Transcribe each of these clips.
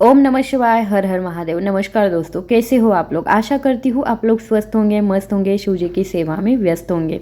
ओम नमः शिवाय। हर हर महादेव। नमस्कार दोस्तों, कैसे हो आप लोग। आशा करती हूँ आप लोग स्वस्थ होंगे, मस्त होंगे, शिव जी की सेवा में व्यस्त होंगे।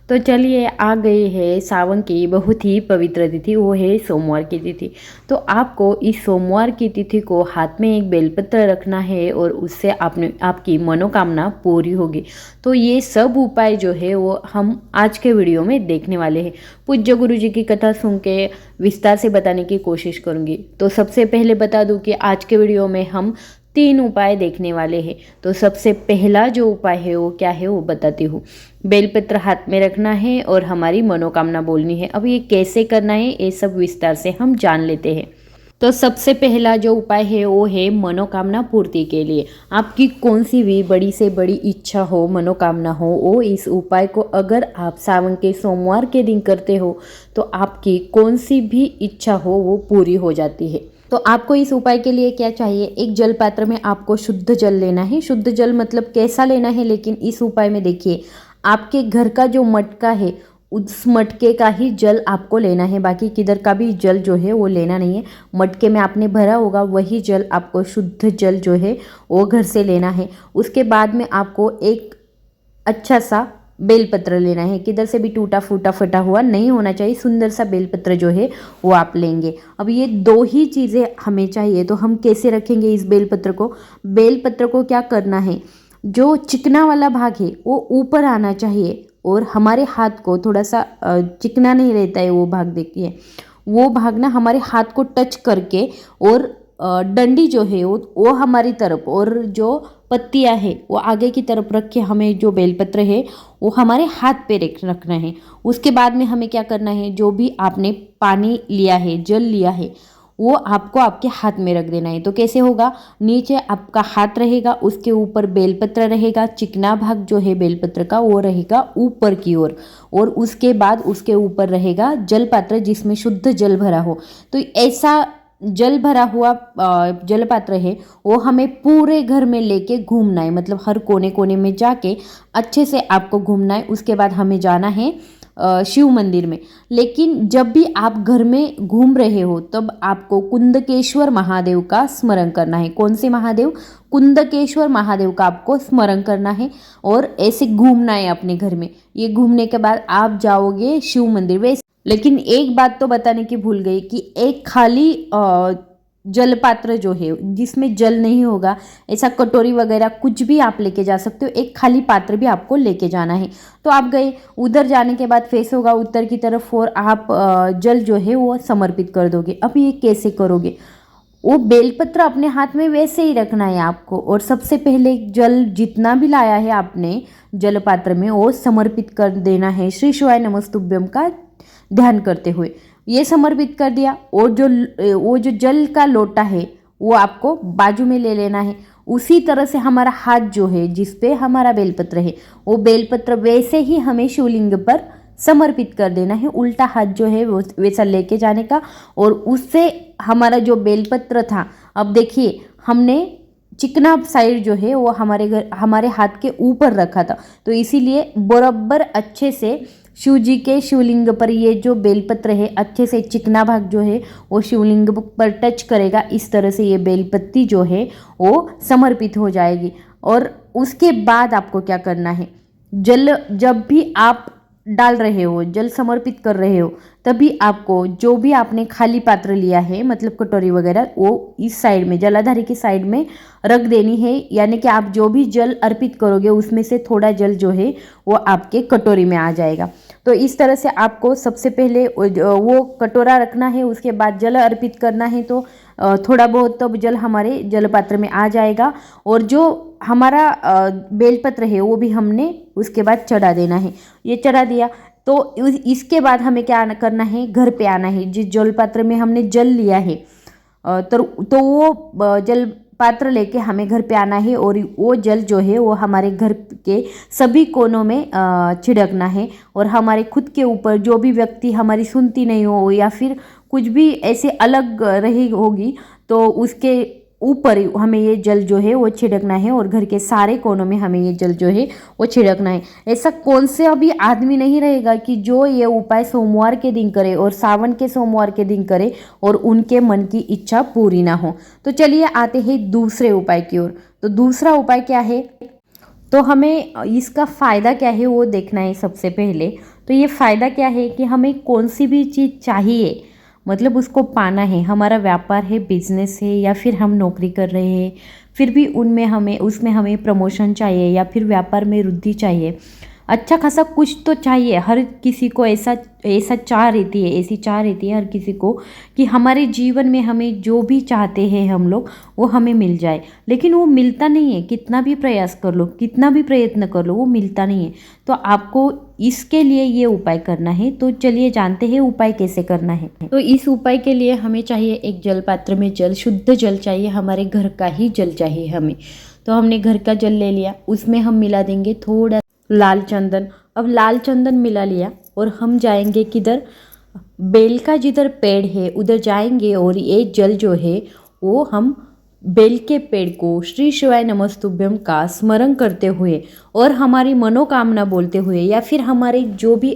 तो चलिए, आ गई है सावन की बहुत ही पवित्र तिथि, वो है सोमवार की तिथि। तो आपको इस सोमवार की तिथि को हाथ में एक बेलपत्र रखना है और उससे आपकी मनोकामना पूरी होगी। तो ये सब उपाय जो है वो हम आज के वीडियो में देखने वाले हैं। पूज्य गुरु जी की कथा सुन के विस्तार से बताने की कोशिश करूंगी। तो सबसे पहले बता दूं कि आज के वीडियो में हम 3 उपाय देखने वाले हैं। तो सबसे पहला जो उपाय है वो क्या है वो बताती हूँ। बेलपत्र हाथ में रखना है और हमारी मनोकामना बोलनी है। अब ये कैसे करना है ये सब विस्तार से हम जान लेते हैं। तो सबसे पहला जो उपाय है वो है मनोकामना पूर्ति के लिए। आपकी कौन सी भी बड़ी से बड़ी इच्छा हो, मनोकामना हो, वो इस उपाय को अगर आप सावन के सोमवार के दिन करते हो तो आपकी कौन सी भी इच्छा हो वो पूरी हो जाती है। तो आपको इस उपाय के लिए क्या चाहिए, एक जल पात्र में आपको शुद्ध जल लेना है। शुद्ध जल मतलब कैसा लेना है, लेकिन इस उपाय में देखिए आपके घर का जो मटका है उस मटके का ही जल आपको लेना है, बाकी किधर का भी जल जो है वो लेना नहीं है। मटके में आपने भरा होगा वही जल आपको, शुद्ध जल जो है वो घर से लेना है। उसके बाद में आपको एक अच्छा सा बेलपत्र लेना है, किधर से भी टूटा फूटा फटा हुआ नहीं होना चाहिए। सुंदर सा बेलपत्र जो है वो आप लेंगे। अब ये 2 ही चीज़ें हमें चाहिए, तो हम कैसे रखेंगे इस बेलपत्र को। बेलपत्र को क्या करना है, जो चिकना वाला भाग है वो ऊपर आना चाहिए और हमारे हाथ को थोड़ा सा चिकना नहीं रहता है वो भाग, देखिए वो भाग ना हमारे हाथ को टच करके, और डंडी जो है वो हमारी तरफ, और जो पत्तियां है वो आगे की तरफ रख के हमें जो बेलपत्र है वो हमारे हाथ पे रखना है। उसके बाद में हमें क्या करना है, जो भी आपने पानी लिया है, जल लिया है, वो आपको आपके हाथ में रख देना है। तो कैसे होगा, नीचे आपका हाथ रहेगा, उसके ऊपर बेलपत्र रहेगा, चिकना भाग जो है बेलपत्र का वो रहेगा ऊपर की ओर, और उसके बाद उसके ऊपर रहेगा जल पात्र जिसमें शुद्ध जल भरा हो। तो ऐसा जल भरा हुआ जल पात्र है वो हमें पूरे घर में लेके घूमना है, मतलब हर कोने कोने में जाके अच्छे से आपको घूमना है। उसके बाद हमें जाना है शिव मंदिर में। लेकिन जब भी आप घर में घूम रहे हो तब आपको कुंदकेश्वर महादेव का स्मरण करना है। कौन से महादेव, कुंदकेश्वर महादेव का आपको स्मरण करना है और ऐसे घूमना है अपने घर में। ये घूमने के बाद आप जाओगे शिव मंदिर में। लेकिन एक बात तो बताने की भूल गई कि एक खाली जल पात्र जो है जिसमें जल नहीं होगा, ऐसा कटोरी वगैरह कुछ भी आप लेके जा सकते हो, एक खाली पात्र भी आपको लेके जाना है। तो आप गए, उधर जाने के बाद फेस होगा उत्तर की तरफ और आप जल जो है वो समर्पित कर दोगे। अब ये कैसे करोगे, वो बेलपत्र अपने हाथ में वैसे ही रखना है आपको, और सबसे पहले जल जितना भी लाया है आपने जल पात्र में वो समर्पित कर देना है। श्री शिवाय नमस्तुभ्यम का ध्यान करते हुए ये समर्पित कर दिया, और वो जो जल का लोटा है वो आपको बाजू में ले लेना है। उसी तरह से हमारा हाथ जो है जिस पे हमारा बेलपत्र है वो बेलपत्र वैसे ही हमें शिवलिंग पर समर्पित कर देना है। उल्टा हाथ जो है वो वैसा लेके जाने का, और उससे हमारा जो बेलपत्र था, अब देखिए हमने चिकना साइड जो है वो हमारे हाथ के ऊपर रखा था, तो इसीलिए बराबर अच्छे से शिव जी के शिवलिंग पर ये जो बेलपत्र है अच्छे से चिकना भाग जो है वो शिवलिंग पर टच करेगा। इस तरह से ये बेलपत्ती जो है वो समर्पित हो जाएगी। और उसके बाद आपको क्या करना है, जल जब भी आप डाल रहे हो, जल समर्पित कर रहे हो, तभी आपको जो भी आपने खाली पात्र लिया है, मतलब कटोरी वगैरह, वो इस साइड में जलाधारी की साइड में रख देनी है। यानी कि आप जो भी जल अर्पित करोगे उसमें से थोड़ा जल जो है वो आपके कटोरी में आ जाएगा। तो इस तरह से आपको सबसे पहले वो कटोरा रखना है, उसके बाद जल अर्पित करना है। तो थोड़ा बहुत तो जल हमारे जल पात्र में आ जाएगा, और जो हमारा बेलपत्र है वो भी हमने उसके बाद चढ़ा देना है। ये चढ़ा दिया तो इसके बाद हमें क्या करना है, घर पे आना है। जिस जल पात्र में हमने जल लिया है तो वो जल पात्र लेके हमें घर पे आना है, और वो जल जो है वो हमारे घर के सभी कोनों में छिड़कना है। और हमारे खुद के ऊपर जो भी व्यक्ति हमारी सुनती नहीं हो या फिर कुछ भी ऐसे अलग रही होगी तो उसके ऊपर हमें ये जल जो है वो छिड़कना है और घर के सारे कोनों में हमें ये जल जो है वो छिड़कना है। ऐसा कौन से अभी आदमी नहीं रहेगा कि जो ये उपाय सोमवार के दिन करे और सावन के सोमवार के दिन करे और उनके मन की इच्छा पूरी ना हो। तो चलिए आते हैं दूसरे उपाय की ओर। तो दूसरा उपाय क्या है, तो हमें इसका फ़ायदा क्या है वो देखना है सबसे पहले। तो ये फ़ायदा क्या है कि हमें कौन सी भी चीज़ चाहिए, मतलब उसको पाना है, हमारा व्यापार है, बिजनेस है, या फिर हम नौकरी कर रहे हैं, फिर भी उसमें हमें प्रमोशन चाहिए या फिर व्यापार में वृद्धि चाहिए, अच्छा खासा कुछ तो चाहिए। हर किसी को ऐसा चाह रहती है, ऐसी चाह रहती है हर किसी को कि हमारे जीवन में हमें जो भी चाहते हैं हम लोग वो हमें मिल जाए, लेकिन वो मिलता नहीं है। कितना भी प्रयास कर लो, कितना भी प्रयत्न कर लो, वो मिलता नहीं है। तो आपको इसके लिए ये उपाय करना है। तो चलिए जानते हैं उपाय कैसे करना है। तो इस उपाय के लिए हमें चाहिए एक जल पात्र में जल, शुद्ध जल चाहिए, हमारे घर का ही जल चाहिए हमें। तो हमने घर का जल ले लिया, उसमें हम मिला देंगे थोड़ा लाल चंदन। अब लाल चंदन मिला लिया और हम जाएंगे किधर, बेल का जिधर पेड़ है उधर जाएंगे और ये जल जो है वो हम बेल के पेड़ को श्री शिवाय नमस्तुभ्यम का स्मरण करते हुए और हमारी मनोकामना बोलते हुए, या फिर हमारे जो भी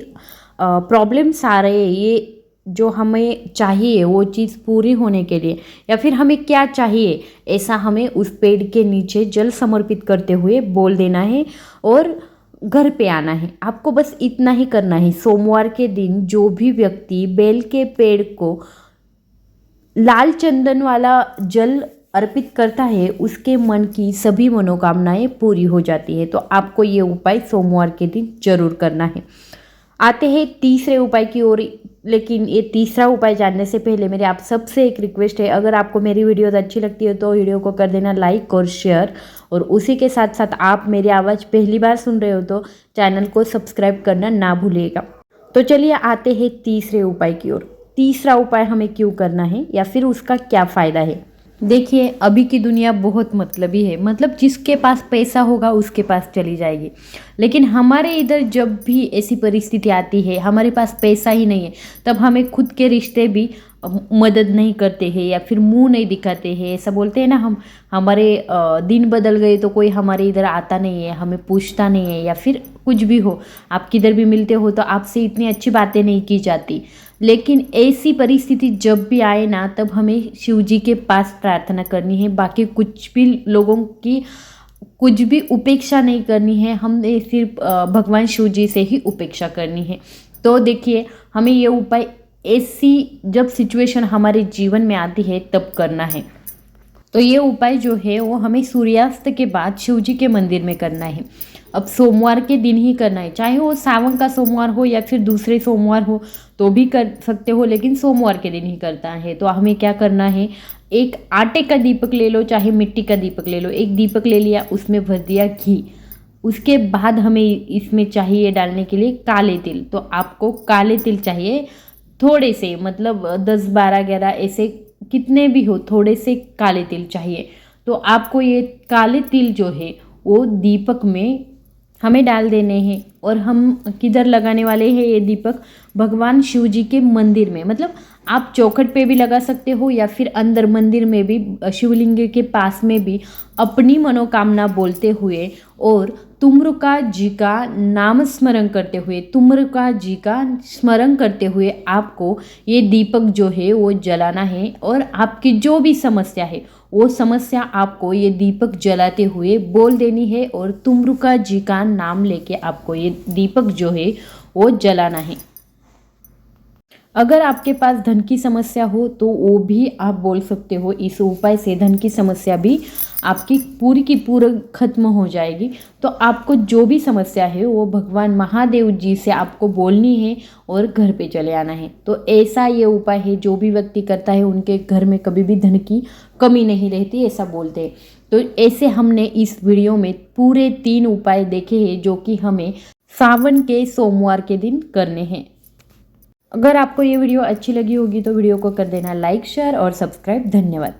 प्रॉब्लम्स आ रहे हैं, ये जो हमें चाहिए वो चीज़ पूरी होने के लिए, या फिर हमें क्या चाहिए ऐसा हमें उस पेड़ के नीचे जल समर्पित करते हुए बोल देना है और घर पे आना है। आपको बस इतना ही करना है। सोमवार के दिन जो भी व्यक्ति बेल के पेड़ को लाल चंदन वाला जल अर्पित करता है उसके मन की सभी मनोकामनाएं पूरी हो जाती है। तो आपको ये उपाय सोमवार के दिन जरूर करना है। आते हैं तीसरे उपाय की ओर, लेकिन ये तीसरा उपाय जानने से पहले मेरी आप सबसे एक रिक्वेस्ट है, अगर आपको मेरी वीडियोस अच्छी लगती है तो वीडियो को कर देना लाइक और शेयर, और उसी के साथ साथ आप मेरी आवाज़ पहली बार सुन रहे हो तो चैनल को सब्सक्राइब करना ना भूलिएगा। तो चलिए आते हैं तीसरे उपाय की ओर। तीसरा उपाय हमें क्यों करना है या फिर उसका क्या फ़ायदा है। देखिए अभी की दुनिया बहुत मतलबी है, मतलब जिसके पास पैसा होगा उसके पास चली जाएगी, लेकिन हमारे इधर जब भी ऐसी परिस्थिति आती है, हमारे पास पैसा ही नहीं है, तब हमें खुद के रिश्ते भी मदद नहीं करते हैं या फिर मुंह नहीं दिखाते हैं। ऐसा बोलते हैं ना, हमारे दिन बदल गए तो कोई हमारे इधर आता नहीं है, हमें पूछता नहीं है, या फिर कुछ भी हो, आप किधर भी मिलते हो तो आपसे इतनी अच्छी बातें नहीं की जाती। लेकिन ऐसी परिस्थिति जब भी आए ना, तब हमें शिव जी के पास प्रार्थना करनी है। बाकी कुछ भी लोगों की कुछ भी उपेक्षा नहीं करनी है, हमें सिर्फ भगवान शिव जी से ही उपेक्षा करनी है। तो देखिए हमें ये उपाय ऐसी जब सिचुएशन हमारे जीवन में आती है तब करना है। तो ये उपाय जो है वो हमें सूर्यास्त के बाद शिव जी के मंदिर में करना है। अब सोमवार के दिन ही करना है, चाहे वो सावन का सोमवार हो या फिर दूसरे सोमवार हो तो भी कर सकते हो, लेकिन सोमवार के दिन ही करता है। तो हमें क्या करना है, एक आटे का दीपक ले लो चाहे मिट्टी का दीपक ले लो, एक दीपक ले लिया, उसमें भर दिया घी। उसके बाद हमें इसमें चाहिए डालने के लिए काले तिल। तो आपको काले तिल चाहिए थोड़े से, मतलब 10, 12, 11 ऐसे कितने भी हो, थोड़े से काले तिल चाहिए। तो आपको ये काले तिल जो है वो दीपक में हमें डाल देने हैं। और हम किधर लगाने वाले हैं ये दीपक, भगवान शिव जी के मंदिर में, मतलब आप चौखट पे भी लगा सकते हो या फिर अंदर मंदिर में भी, शिवलिंग के पास में भी अपनी मनोकामना बोलते हुए और तुम्रुका जी का नाम स्मरण करते हुए, तुम्रुका जी का स्मरण करते हुए आपको ये दीपक जो है वो जलाना है। और आपकी जो भी समस्या है वो समस्या आपको ये दीपक जलाते हुए बोल देनी है और तुम्रुका जी का नाम लेके आपको ये दीपक जो है वो जलाना है। अगर आपके पास धन की समस्या हो तो वो भी आप बोल सकते हो। इस उपाय से धन की समस्या भी आपकी पूरी की पूरी खत्म हो जाएगी। तो आपको जो भी समस्या है वो भगवान महादेव जी से आपको बोलनी है और घर पे चले आना है। तो ऐसा ये उपाय है, जो भी व्यक्ति करता है उनके घर में कभी भी धन की कमी नहीं रहती, ऐसा बोलते हैं। तो ऐसे हमने इस वीडियो में पूरे 3 उपाय देखे हैं जो कि हमें सावन के सोमवार के दिन करने हैं। अगर आपको ये वीडियो अच्छी लगी होगी तो वीडियो को कर देना लाइक, शेयर और सब्सक्राइब। धन्यवाद।